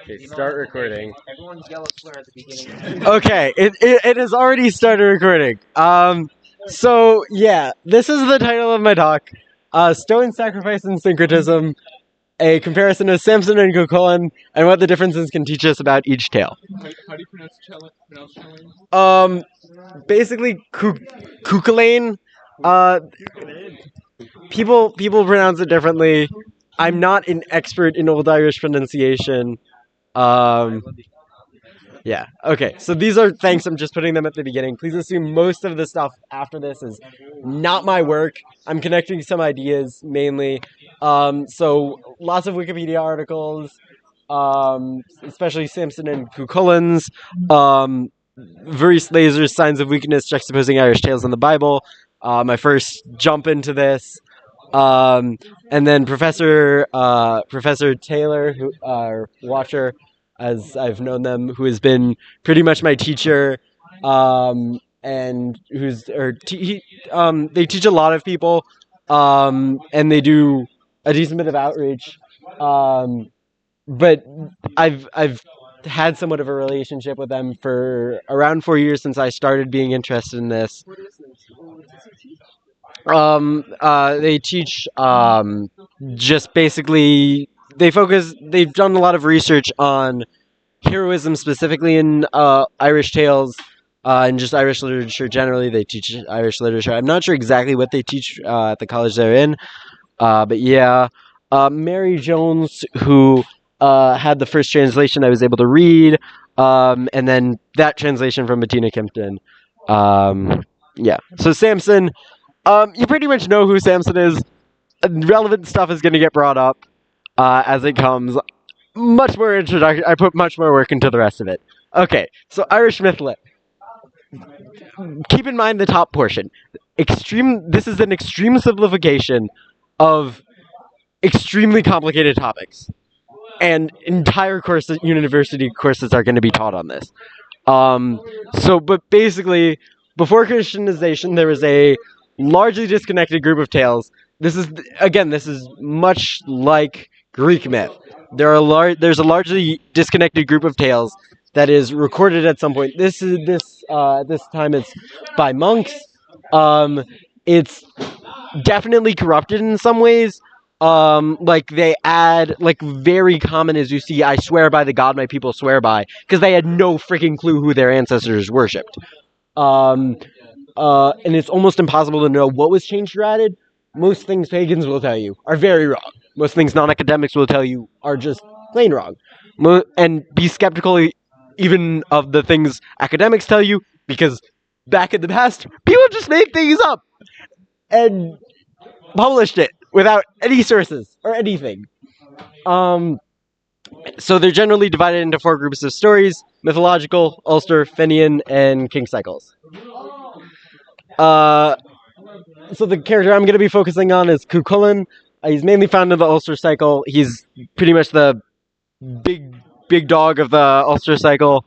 Okay, start recording. Everyone's yellow slur at the beginning. Okay, it has already started recording. So yeah, this is the title of my talk. Stone Sacrifice and Syncretism, a comparison of Samson and Cuchulainn, and what the differences can teach us about each tale. How do you pronounce Chellin? Basically, Cuchulainn. People pronounce it differently. I'm not an expert in Old Irish pronunciation. Yeah, okay, so these are thanks, I'm just putting them at the beginning. Please assume most of the stuff after this is not my work. I'm connecting some ideas, mainly. So, lots of Wikipedia articles, especially Samson and Cuchulainn's, Maurice Laser's Signs of Weakness, Juxtaposing Irish Tales in the Bible, my first jump into this. And then Professor Taylor, Watcher, as I've known them, who has been pretty much my teacher, and they teach a lot of people, and they do a decent bit of outreach, but I've had somewhat of a relationship with them for around 4 years since I started being interested in this. They teach just basically they've done a lot of research on heroism, specifically in Irish tales, and just Irish literature generally. They teach Irish literature. I'm not sure exactly what they teach at the college they're in, but yeah. Mary Jones, who had the first translation I was able to read, and then that translation from Bettina Kimpton. Yeah, so Samson, you pretty much know who Samson is. Relevant stuff is going to get brought up as it comes. Much more introduction. I put much more work into the rest of it. Okay, so Irish mythlet. Keep in mind the top portion. This is an extreme simplification of extremely complicated topics, and entire university courses are going to be taught on this. But basically, before Christianization, there was a largely disconnected group of tales. This is much like Greek myth. There's a largely disconnected group of tales that is recorded at some point. This time it's by monks. It's definitely corrupted in some ways. They add, very common as you see, I swear by the God my people swear by, because they had no freaking clue who their ancestors worshipped. And it's almost impossible to know what was changed or added. Most things pagans will tell you are very wrong. Most things non-academics will tell you are just plain wrong. And be skeptical even of the things academics tell you, because back in the past, people just made things up and published it without any sources or anything. So they're generally divided into 4 groups of stories: mythological, Ulster, Fenian, and King Cycles. So the character I'm going to be focusing on is Cuchulainn. He's mainly found in the Ulster cycle. He's pretty much the big dog of the Ulster cycle.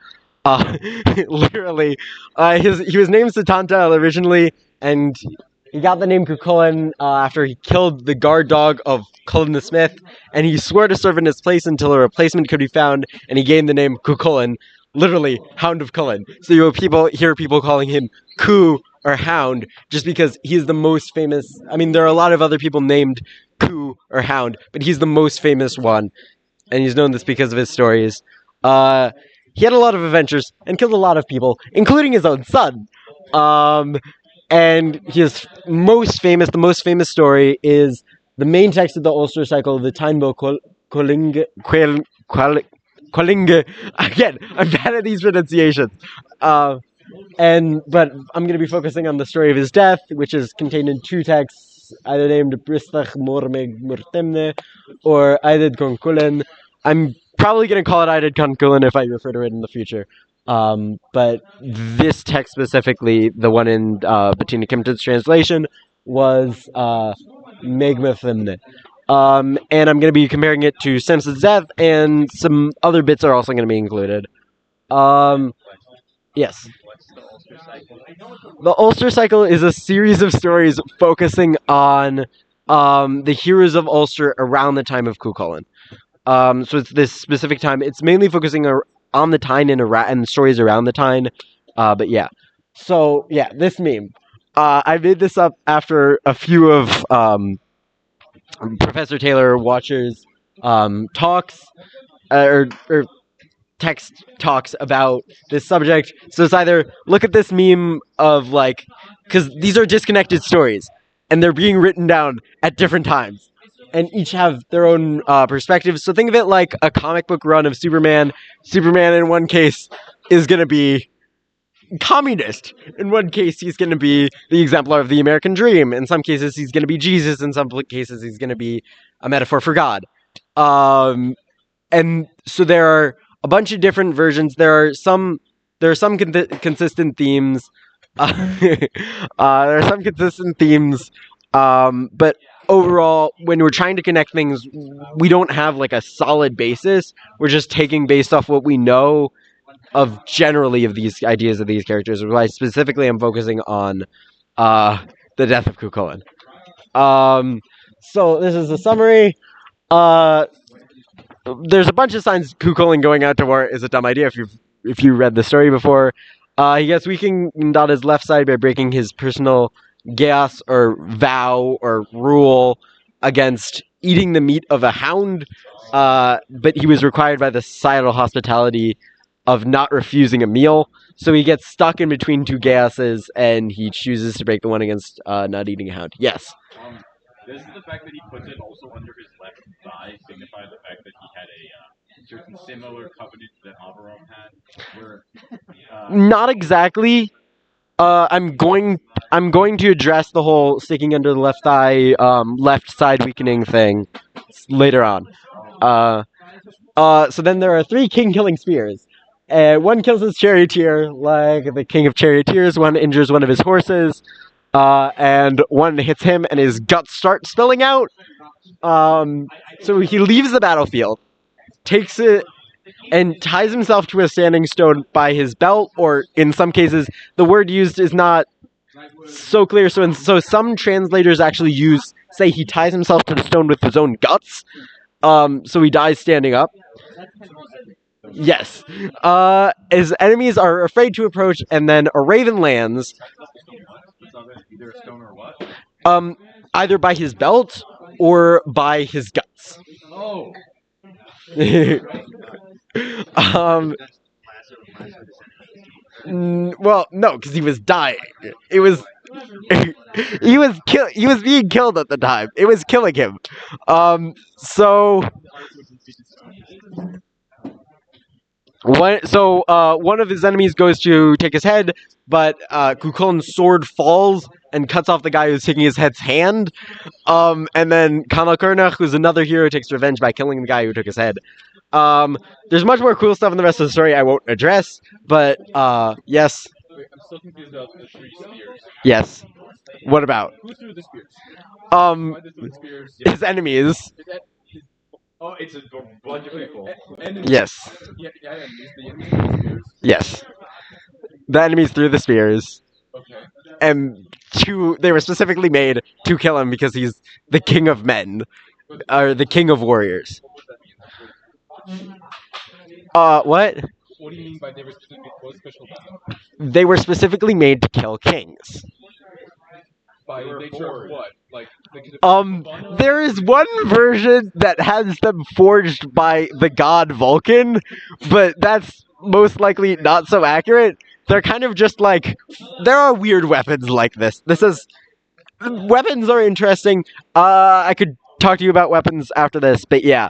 Literally. He was named Satanta originally, and he got the name Cuchulainn after he killed the guard dog of Cullen the Smith, and he swore to serve in his place until a replacement could be found, and he gained the name Cuchulainn, literally Hound of Cullen. So you hear people calling him Cu or Hound, just because he's the most famous. I mean, there are a lot of other people named Cu or Hound, but he's the most famous one, and he's known this because of his stories. He had a lot of adventures and killed a lot of people, including his own son. And his the most famous story is the main text of the Ulster cycle, the Tainbo Qualinge. Again, I'm bad at these pronunciations. But I'm going to be focusing on the story of his death, which is contained in 2 texts, either named Bristach Mormeg Murtemne or Eided Con Cullen. I'm probably going to call it Eided Con Cullen if I refer to it in the future. But this text specifically, the one in Bettina Kimpton's translation, was Megmethemne. And I'm going to be comparing it to Samson's death, and some other bits are also going to be included. Yes. The Ulster cycle is a series of stories focusing on the heroes of Ulster around the time of Cuchulainn. So it's this specific time. It's mainly focusing on the Tyne and the stories around the Tyne. But yeah. So yeah, this meme. I made this up after a few of Professor Taylor Watcher's talks or text talks about this subject. So it's either look at this meme of like, because these are disconnected stories and they're being written down at different times and each have their own perspectives. So think of it like a comic book run of Superman. Superman in one case is going to be communist. In one case, he's going to be the exemplar of the American dream. In some cases, he's going to be Jesus. In some cases, he's going to be a metaphor for God. And so there are a bunch of different versions. There are some consistent themes. There are some consistent themes, but overall, when we're trying to connect things, we don't have like a solid basis. We're just taking based off what we know of generally of these ideas of these characters. Why specifically I'm focusing on the death of Cuchulainn. So this is a summary. There's a bunch of signs Cuchulainn going out to war is a dumb idea if you read the story before. He gets weakened on his left side by breaking his personal gas or vow or rule against eating the meat of a hound, but he was required by the societal hospitality of not refusing a meal. So he gets stuck in between two gases, and he chooses to break the one against not eating a hound. Yes. Does the fact that he puts it also under his left thigh signify the fact that he had a certain similar covenant that Avram had? Where, Not exactly. I'm going to address the whole sticking under the left thigh, left side weakening thing later on. So then there are 3 king-killing spears. One kills his charioteer, like the king of charioteers. One injures one of his horses, and one hits him, and his guts start spilling out. So he leaves the battlefield, takes it, and ties himself to a standing stone by his belt, or in some cases, the word used is not so clear. So some translators actually say he ties himself to the stone with his own guts. So he dies standing up. Yes. His enemies are afraid to approach, and then a raven lands. either a stone or what? Either by his belt or by his guts. Oh. Well, no, because he was dying. It was he was being killed at the time. It was killing him. So one of his enemies goes to take his head, but Cuchulainn's sword falls and cuts off the guy who's taking his head's hand. And then Cernach, who's another hero, takes revenge by killing the guy who took his head. There's much more cool stuff in the rest of the story I won't address, but yes. Wait, I'm still confused about the 3 spears. Yes. What about? Who threw the spears? Um, Why did the spears? his enemies. Is that his Oh, it's a bunch of people. enemies? Yes. Yeah, enemies. The enemies threw the spears. Yes. The enemies threw the spears. Okay. And they were specifically made to kill him because he's the king of men. Or the king of warriors. What does that mean? What? What do you mean by they were specific? What special about them? They were specifically made to kill kings. By They were nature of bored. what? Like they could have There is one version that has them forged by the god Vulcan, but that's most likely not so accurate. They're kind of just like, there are weird weapons like this. Weapons are interesting. I could talk to you about weapons after this, but yeah.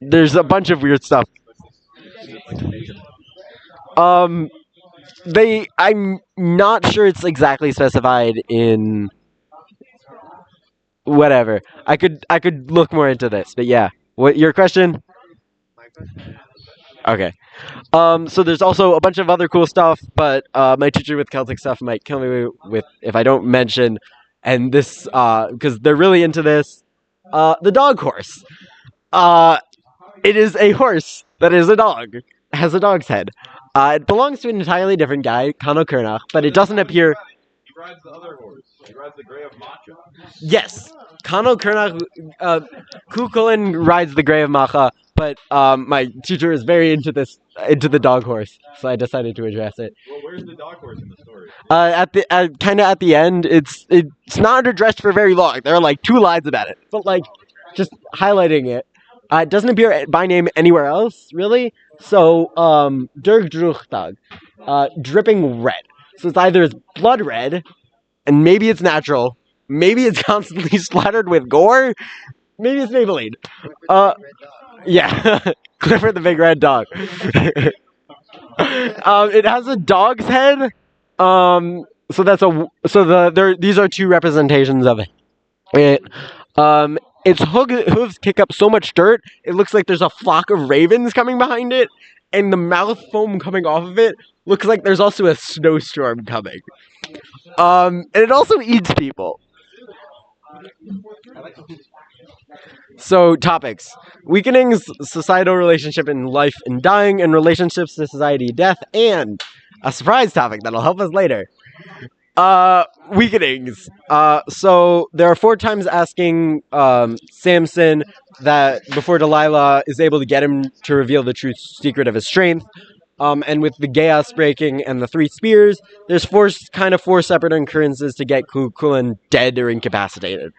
There's a bunch of weird stuff. I'm not sure it's exactly specified in whatever. I could look more into this, but yeah. What your question? Okay. So there's also a bunch of other cool stuff, but my teacher with Celtic stuff might kill me with if I don't mention, and this because they're really into this. The dog horse. It is a horse that is a dog. Has a dog's head. It belongs to an entirely different guy, Cernach, but it doesn't appear. rides the other horse. He rides the gray of matcha. Yes, Kano Kernach, Kukulin rides the Gray of Macha, but my teacher is very into the dog horse, so I decided to address it. Well, where's the dog horse in the story? Kind of at the end, it's not addressed for very long. There are like 2 lines about it, but like just highlighting it. It doesn't appear by name anywhere else, really. So, Dirk Druchtag, dripping red. So it's either it's blood red, and maybe it's natural, maybe it's constantly splattered with gore, maybe it's Maybelline. Yeah, Clifford the big red dog. It has a dog's head. So these are 2 representations of it. Its hooves kick up so much dirt, it looks like there's a flock of ravens coming behind it, and the mouth foam coming off of it looks like there's also a snowstorm coming. And it also eats people. So, topics. Weakenings, societal relationship in life and dying, and relationships to society, death, and a surprise topic that'll help us later. Weakenings. So there are 4 times asking Samson that before Delilah is able to get him to reveal the true secret of his strength. And with the chaos breaking and the 3 spears, there's 4 separate occurrences to get Kukulin dead or incapacitated.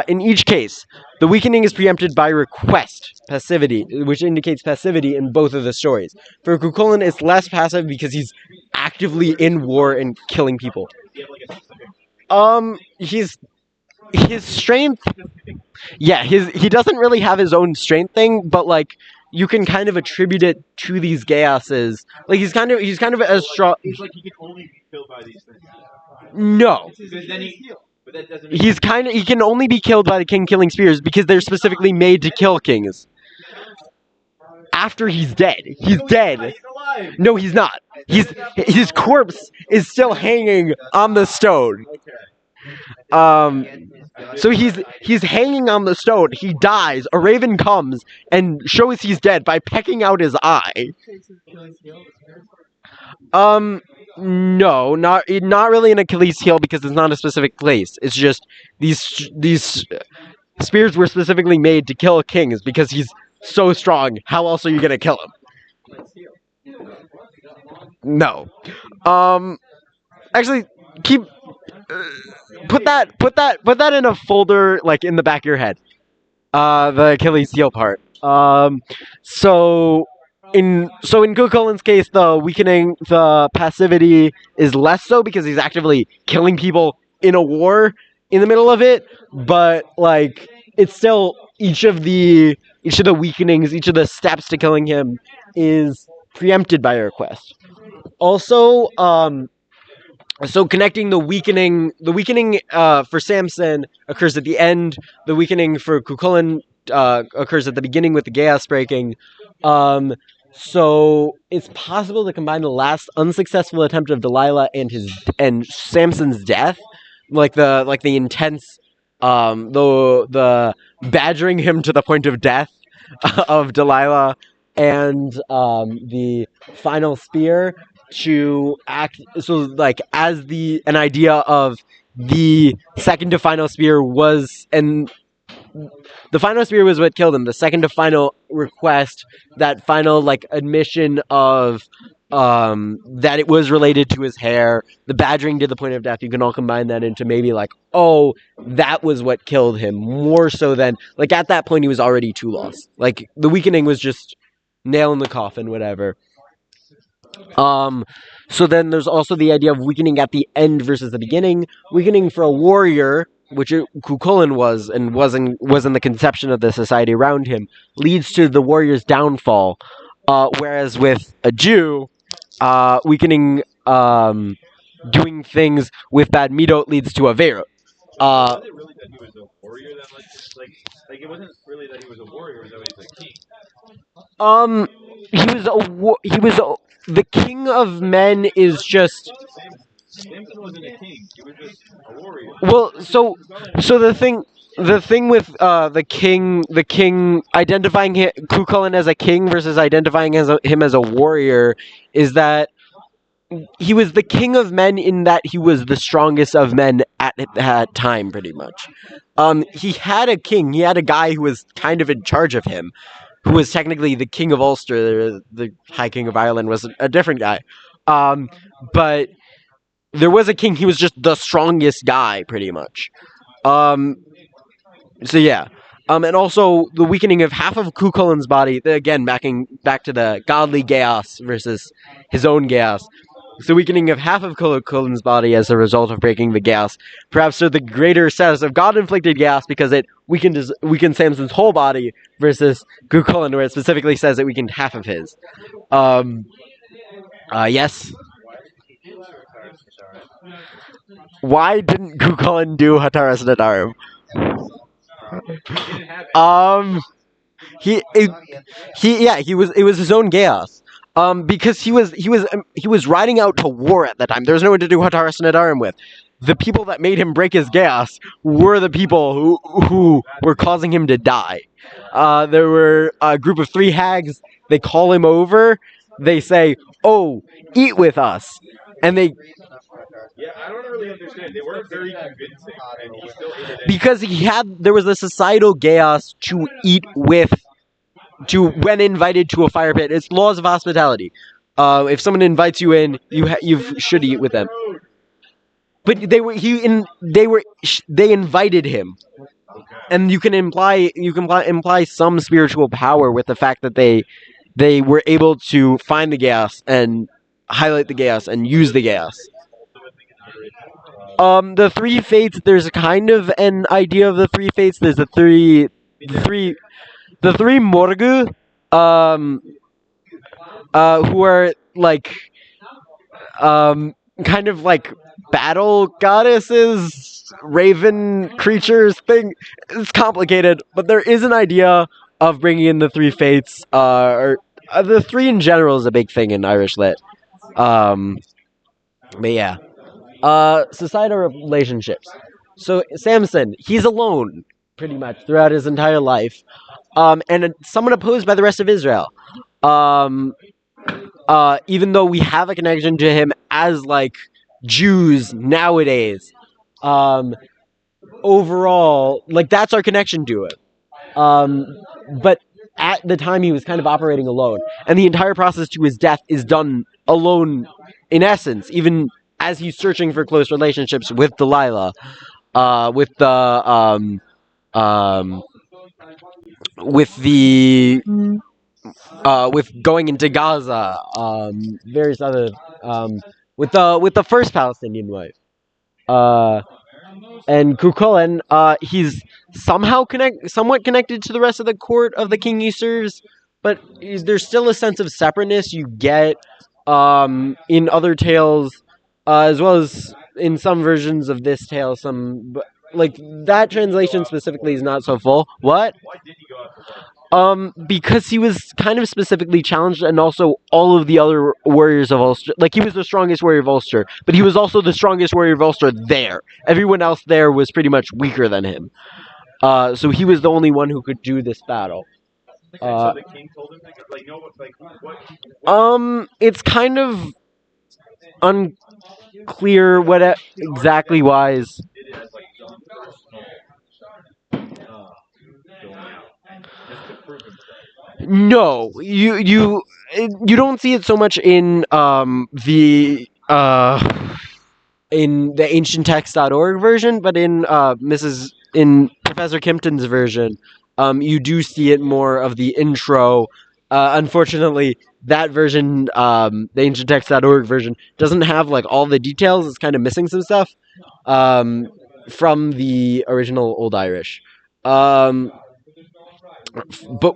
In each case, the weakening is preempted by request, passivity, which indicates passivity in both of the stories. For Kukulin, it's less passive because he's actively in war and killing people. His strength, yeah, he doesn't really have his own strength thing, but like you can kind of attribute it to these gases. Like he's kind of as strong. He's like he can only be killed by these things. No. Because then but that doesn't. He can only be killed by the king killing spears because they're specifically made to kill kings. After he's dead. He's dead. He's alive. No, he's not. His corpse is still hanging on the stone. So he's hanging on the stone. He dies. A raven comes and shows he's dead by pecking out his eye. No, not really an Achilles heel because it's not a specific place. It's just these spears were specifically made to kill kings because he's so strong. How else are you gonna kill him? No. Actually, put that in a folder like in the back of your head. The Achilles heel part. So in Kukulin's case, the weakening, the passivity is less so because he's actively killing people in a war in the middle of it. But like, it's still each of the weakenings, each of the steps to killing him is preempted by a request. Also, so connecting the weakening for Samson occurs at the end. The weakening for Kukulin occurs at the beginning with the chaos breaking. So it's possible to combine the last unsuccessful attempt of Delilah and Samson's death, like the intense, the badgering him to the point of death of Delilah, and the final spear to act. So like as an idea of the second to final spear was, and the final spear was what killed him. The second to final request, that final like admission of that it was related to his hair, the badgering to the point of death. You can all combine that into maybe like, oh, that was what killed him, more so than like at that point he was already too lost. Like the weakening was just nail in the coffin, whatever. So then there's also the idea of weakening at the end versus the beginning. Weakening for a warrior, which Kukulin was and was in the conception of the society around him, leads to the warrior's downfall. Whereas with a Jew, weakening, doing things with bad midot leads to Avera. Was it really that he was a warrior? That like it wasn't really that he was a warrior. It was that he was a king. The king of men is just. Samson wasn't a king. He was just a warrior. Well, so the thing with the king identifying Kukulin as a king versus identifying him as a warrior is that he was the king of men in that he was the strongest of men at that time, pretty much. He had a king. He had a guy who was kind of in charge of him, who was technically the king of Ulster. The High King of Ireland was a different guy. But there was a king. He was just the strongest guy, pretty much. Um, so yeah. And also the weakening of half of Cuchulain's body. Again, backing back to the godly Chaos versus his own Chaos. The weakening of half of Cuchulain's body as a result of breaking the gas. Perhaps to the greater status of God-inflicted gas because it weakened Samson's whole body versus Cuchulain, where it specifically says it weakened half of his. Yes. Why didn't Cuchulain do Hataras Nadarim? He it was his own chaos. Because he was riding out to war at that time. There was no one to do Hataras Nadarim with. The people that made him break his gas were the people who were causing him to die. There were a group of 3 hags. They call him over. They say, "Oh, eat with us," and they. Yeah, I don't really understand. They weren't very convincing, and he still ate it. Because there was a societal chaos to eat with. When invited to a fire pit, it's laws of hospitality. If someone invites you in, you should eat with them. But they invited him, and you can imply some spiritual power with the fact that they were able to find the gas and highlight the gas and use the gas. The 3 fates. There's kind of an idea of the 3 fates. There's the three Morgu, who are like, kind of like battle goddesses, raven creatures thing. It's complicated, but there is an idea of bringing in the 3 fates, or the 3 in general is a big thing in Irish lit. But yeah. Societal relationships. So Samson, he's alone pretty much throughout his entire life. And somewhat opposed by the rest of Israel. Even though we have a connection to him as like Jews nowadays, overall, like that's our connection to it. But at the time, he was kind of operating alone, and the entire process to his death is done alone, in essence. Even as he's searching for close relationships with Delilah, with the with going into Gaza, various other, with the first Palestinian wife, and Cuchulain, he's somehow somewhat connected to the rest of the court of the king he serves, but there's still a sense of separateness you get in other tales, as well as in some versions of this tale. Like that translation specifically is not so full. What? Why did he go after that? Because he was kind of specifically challenged, and also all of the other warriors of Ulster. Like, he was the strongest warrior of Ulster, but he was also the strongest warrior of Ulster there. Everyone else there was pretty much weaker than him. So he was the only one who could do this battle. So the king told him to, like, no, like, what? It's kind of unclear what exactly wise. Did it as, like, his own personal, going out, just to prove himself. No, you don't see it so much in the ancienttext.org version, but in Professor Kimpton's version, you do see it more of the intro. Unfortunately, that version, the ancienttext.org version, doesn't have like all the details. It's kind of missing some stuff from the original Old Irish. But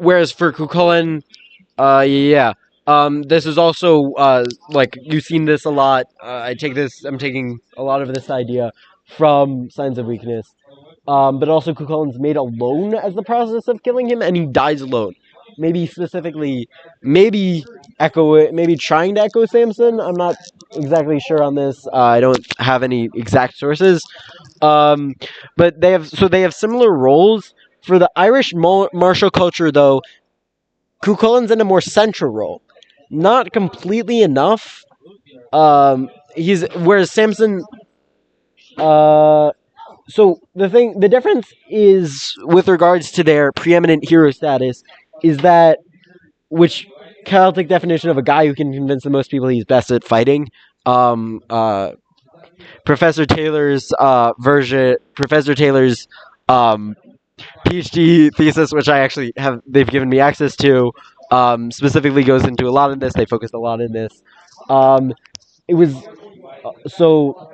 whereas for Cuchulain, this is also like you've seen this a lot. I'm taking a lot of this idea from Signs of Weakness. But also Cuchulain's made alone as the process of killing him, and he dies alone. Maybe trying to echo Samson. I'm not exactly sure on this. I don't have any exact sources. But they have similar roles. For the Irish martial culture, though, Cuchulain's in a more central role. Not completely enough, He's whereas Samson. So the difference is with regards to their preeminent hero status is that which Celtic definition of a guy who can convince the most people he's best at fighting. Um, uh, Professor Taylor's Professor Taylor's um, PhD thesis, which I actually have, they've given me access to, specifically goes into a lot of this. They focused a lot in this. It was so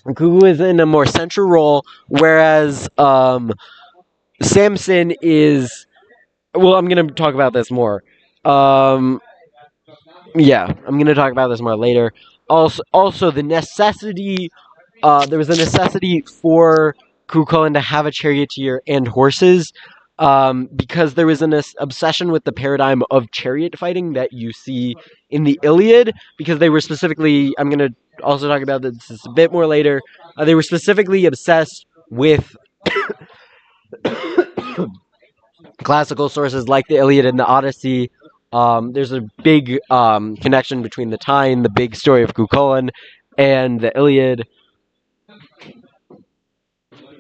Kugu is in a more central role, whereas Samson is. Well, I'm gonna talk about this more. Um, yeah, I'm gonna talk about this more later. Also the necessity. There was a necessity for Cuchulainn to have a charioteer and horses, because there was an obsession with the paradigm of chariot fighting that you see in the Iliad. Because they were specifically. I'm gonna also talk about this a bit more later. They were specifically obsessed with classical sources like the Iliad and the Odyssey. There's a big connection between the Tyne, the big story of Cuchulainn, and the Iliad.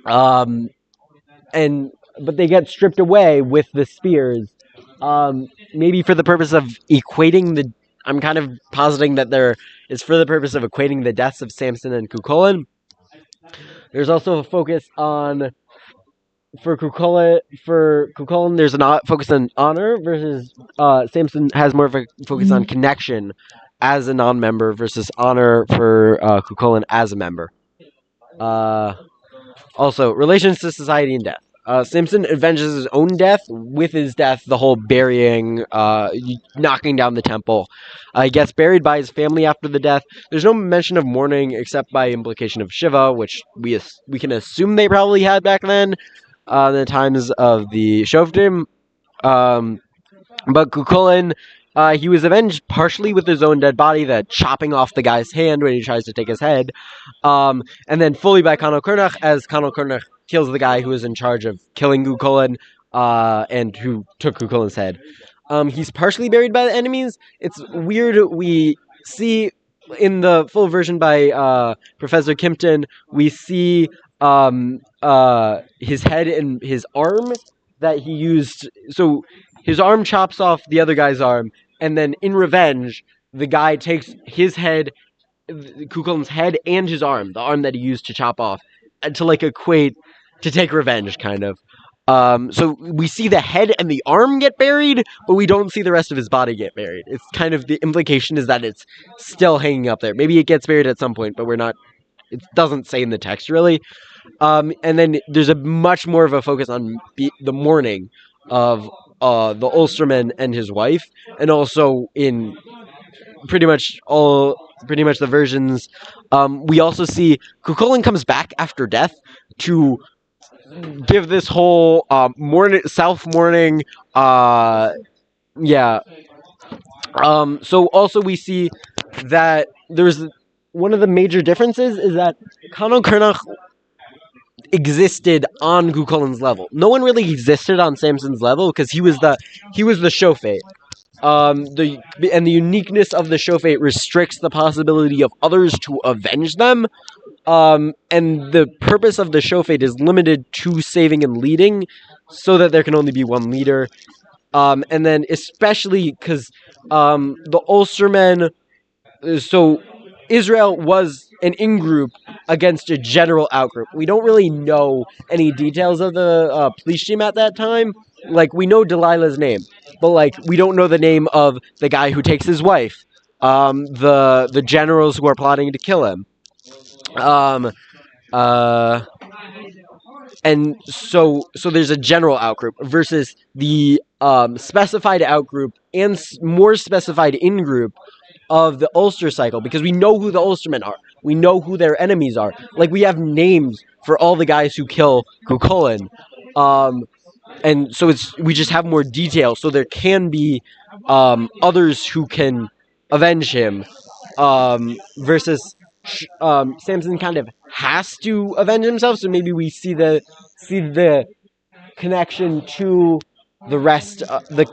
And but they get stripped away with the spears, maybe for the purpose of equating the. I'm kind of positing that there is for the purpose of equating the deaths of Samson and Cuchulainn. There's also a focus on for Cuchulainn, there's a focus on honor versus Samson has more of a focus on connection as a non-member versus honor for Cuchulainn as a member. Also, relations to society and death. Samson avenges his own death. With his death, the whole burying, knocking down the temple. He gets buried by his family after the death. There's no mention of mourning except by implication of Shiva, which we can assume they probably had back then, in the times of the Shoftim. But Cuchulainn, he was avenged partially with his own dead body, the chopping off the guy's hand when he tries to take his head, and then fully by Conall Cernach, as Conall Cernach kills the guy who was in charge of killing Cuchulainn, and who took Cuchulainn's head. He's partially buried by the enemies. It's weird. We see in the full version by Professor Kimpton, we see his head and his arm that he used. So his arm chops off the other guy's arm, and then in revenge, the guy takes his head, Cuchulainn's head, and his arm, the arm that he used to chop off, to equate to take revenge, kind of. So we see the head and the arm get buried, but we don't see the rest of his body get buried. It's kind of the implication is that it's still hanging up there. Maybe it gets buried at some point, but we're not. It doesn't say in the text really. And then there's a much more of a focus on the mourning of the Ulsterman and his wife, and also in pretty much the versions. We also see Cuchulainn comes back after death to give this whole self-mourning. So also we see that there's one of the major differences is that Conall Cernach existed on Cuchulainn's level. No one really existed on Samson's level because he was the Shofet. The uniqueness of the Shofet restricts the possibility of others to avenge them. And the purpose of the Shofet is limited to saving and leading, so that there can only be one leader. And then especially because the Ulstermen, so Israel was an in-group against a general out-group. We don't really know any details of the Plishtim at that time. We know Delilah's name, but we don't know the name of the guy who takes his wife, the generals who are plotting to kill him. And so there's a general outgroup versus the specified outgroup and more specified in-group of the Ulster cycle, because we know who the Ulstermen are. We know who their enemies are. We have names for all the guys who kill Cuchulainn. And so we just have more detail, so there can be others who can avenge him, versus Samson kind of has to avenge himself. So maybe we see the connection to the rest, the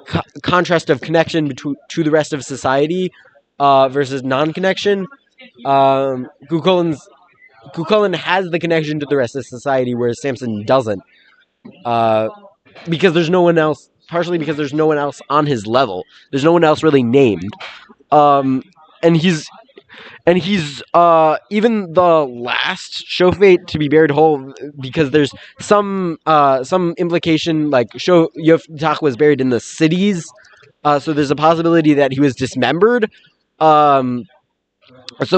contrast of connection to the rest of society, versus non-connection. Cuchulainn has the connection to the rest of society, whereas Samson doesn't. Because there's no one else. Partially because there's no one else on his level. There's no one else really named. And he's even the last Shofet to be buried whole, because there's some implication like Yiftach was buried in the cities, so there's a possibility that he was dismembered. So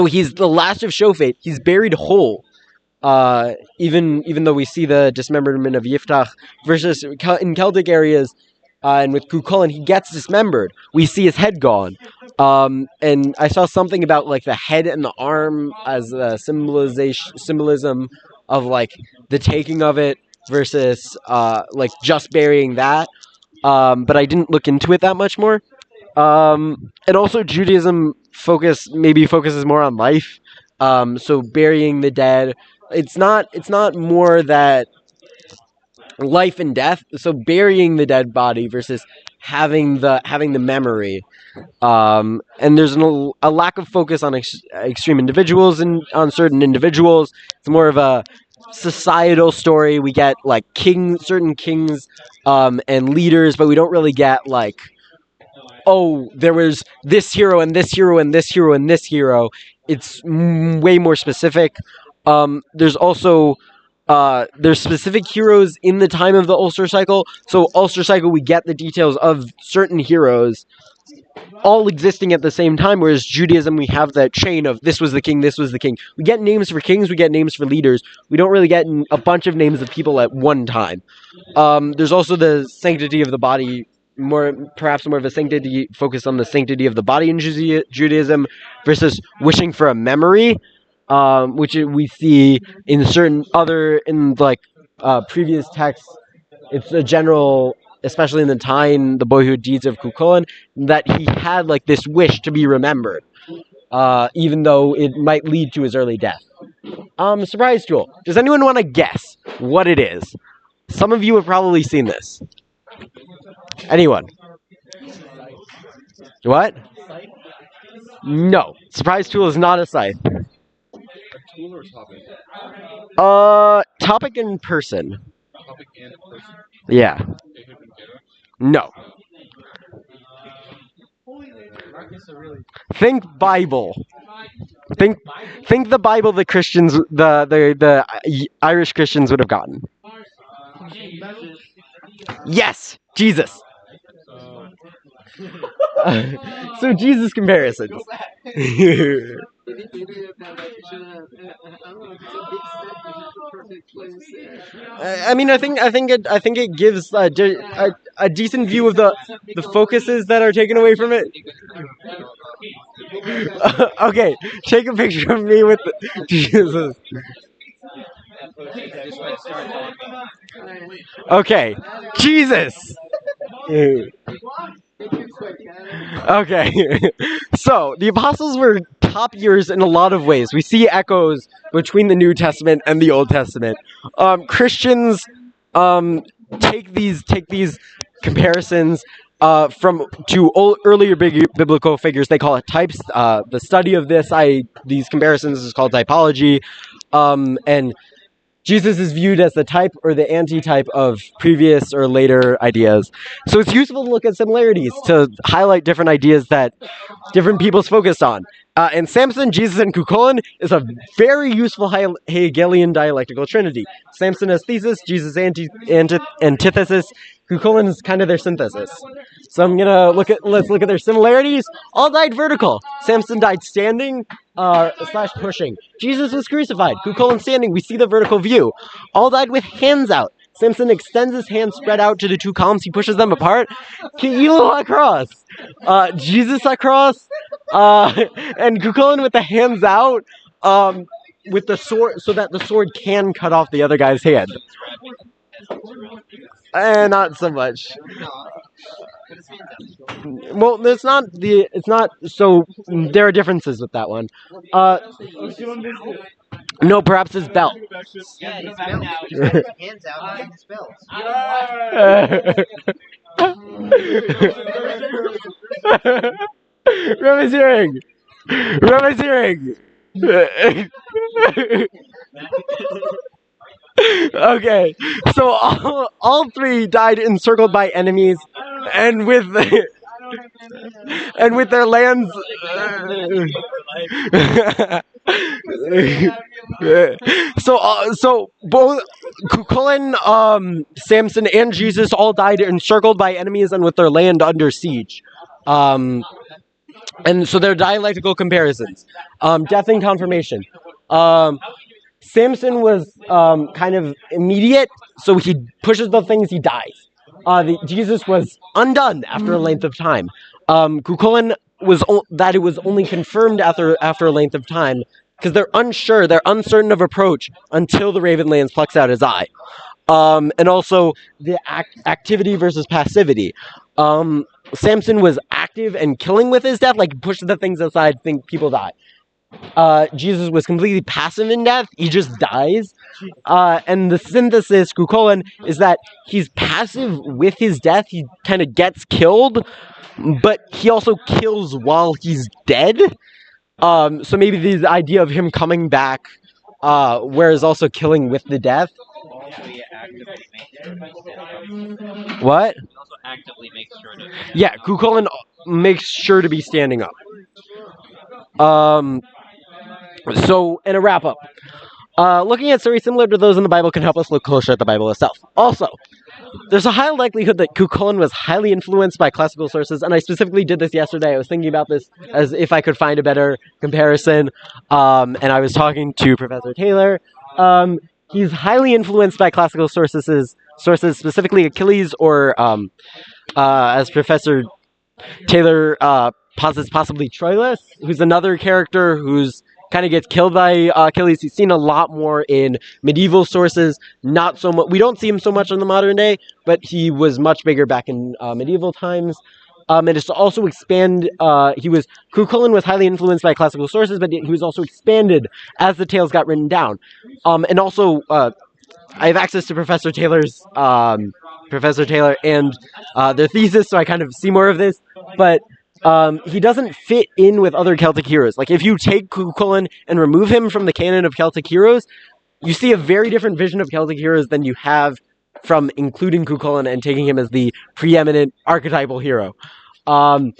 he's the last of Shofet. He's buried whole. Even though we see the dismemberment of Yiftach, versus in Celtic areas, and with Cuchulainn, he gets dismembered. We see his head gone. And I saw something about like the head and the arm as a symbolism of like the taking of it versus like just burying that. But I didn't look into it that much more. And also Judaism focuses more on life. So burying the dead, it's not more that life and death. So burying the dead body versus having the memory. And there's a lack of focus on extreme individuals and on certain individuals. It's more of a societal story. We get like certain kings, and leaders, but we don't really get like, oh, there was this hero and this hero and this hero and this hero. It's way more specific. There's also there's specific heroes in the time of the Ulster cycle. So Ulster cycle, we get the details of certain heroes all existing at the same time, whereas Judaism, we have that chain of this was the king, this was the king. We get names for kings, we get names for leaders. We don't really get a bunch of names of people at one time. There's also the sanctity of the body, perhaps more of a sanctity focus on the sanctity of the body in Judaism versus wishing for a memory, which we see in previous texts. It's a general, especially in the time, the boyhood deeds of Cuchulainn, that he had like this wish to be remembered, even though it might lead to his early death. Surprise tool. Does anyone want to guess what it is? Some of you have probably seen this. Anyone? What? No. Surprise tool is not a scythe. Tool or topic? Topic and person. Topic and person. Yeah. No. Think Bible. Think the Bible the Christians, the Irish Christians would have gotten. Yes, Jesus. So Jesus comparisons. I mean, I think it gives a decent view of the focuses that are taken away from it. Okay, take a picture of me with Jesus. Okay, Jesus. Okay, so the apostles were top years in a lot of ways. We see echoes between the New Testament and the Old Testament. Christians take these comparisons to earlier biblical figures. They call it types. The study of these comparisons is called typology, and Jesus is viewed as the type or the anti-type of previous or later ideas. So it's useful to look at similarities to highlight different ideas that different people's focused on. And Samson, Jesus, and Cuchulainn is a very useful Hegelian dialectical trinity. Samson as thesis, Jesus antithesis, Cuchulainn is kind of their synthesis. So let's look at their similarities. All died vertical. Samson died standing / pushing. Jesus was crucified. Cuchulainn standing. We see the vertical view. All died with hands out. Samson extends his hands spread out to the two columns. He pushes them apart. Keilu across. Jesus across. And Cuchulainn with the hands out. With the sword, so that the sword can cut off the other guy's hand. Not so much. Well, it's not. So there are differences with that one. No, perhaps his belt. Yeah, his belt. Hands out and his belt. Rem is hearing. Rabbi Searing. Okay, so all three died encircled by enemies, and with and with their lands. So both Cuchulainn, Samson, and Jesus all died encircled by enemies and with their land under siege. And so they're dialectical comparisons. Death and confirmation. Samson was kind of immediate, so he pushes the things, he dies. Jesus was undone after a length of time. Cuchulainn was that it was only confirmed after a length of time because they're unsure, they're uncertain of approach until the Ravenlands plucks out his eye. And also the activity versus passivity. Samson was active and killing with his death, like push the things aside, think people die. Jesus was completely passive in death. He just dies. And the synthesis, Cuchulainn, is that he's passive with his death. He kind of gets killed, but he also kills while he's dead. So maybe the idea of him coming back, whereas also killing with the death. What? He also actively makes sure to. Yeah, Cuchulainn makes sure to be standing up. So, in a wrap-up, looking at stories similar to those in the Bible can help us look closer at the Bible itself. Also, there's a high likelihood that Cuchulainn was highly influenced by classical sources, and I specifically did this yesterday. I was thinking about this as if I could find a better comparison, and I was talking to Professor Taylor. He's highly influenced by classical sources, specifically Achilles, or as Professor Taylor posits, possibly Troilus, who's another character who's kind of gets killed by Achilles. He's seen a lot more in medieval sources, not so much. We don't see him so much in the modern day, but he was much bigger back in medieval times. And it's also Cuchulainn was highly influenced by classical sources, but he was also expanded as the tales got written down. And also, I have access to Professor Taylor and their thesis, so I kind of see more of this. But he doesn't fit in with other Celtic heroes. Like, if you take Cuchulainn and remove him from the canon of Celtic heroes, you see a very different vision of Celtic heroes than you have from including Cuchulainn and taking him as the preeminent archetypal hero. And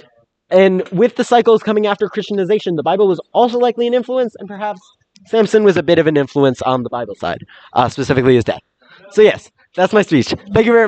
with the cycles coming after Christianization, the Bible was also likely an influence, and perhaps Samson was a bit of an influence on the Bible side, specifically his death. So yes, that's my speech. Thank you very much.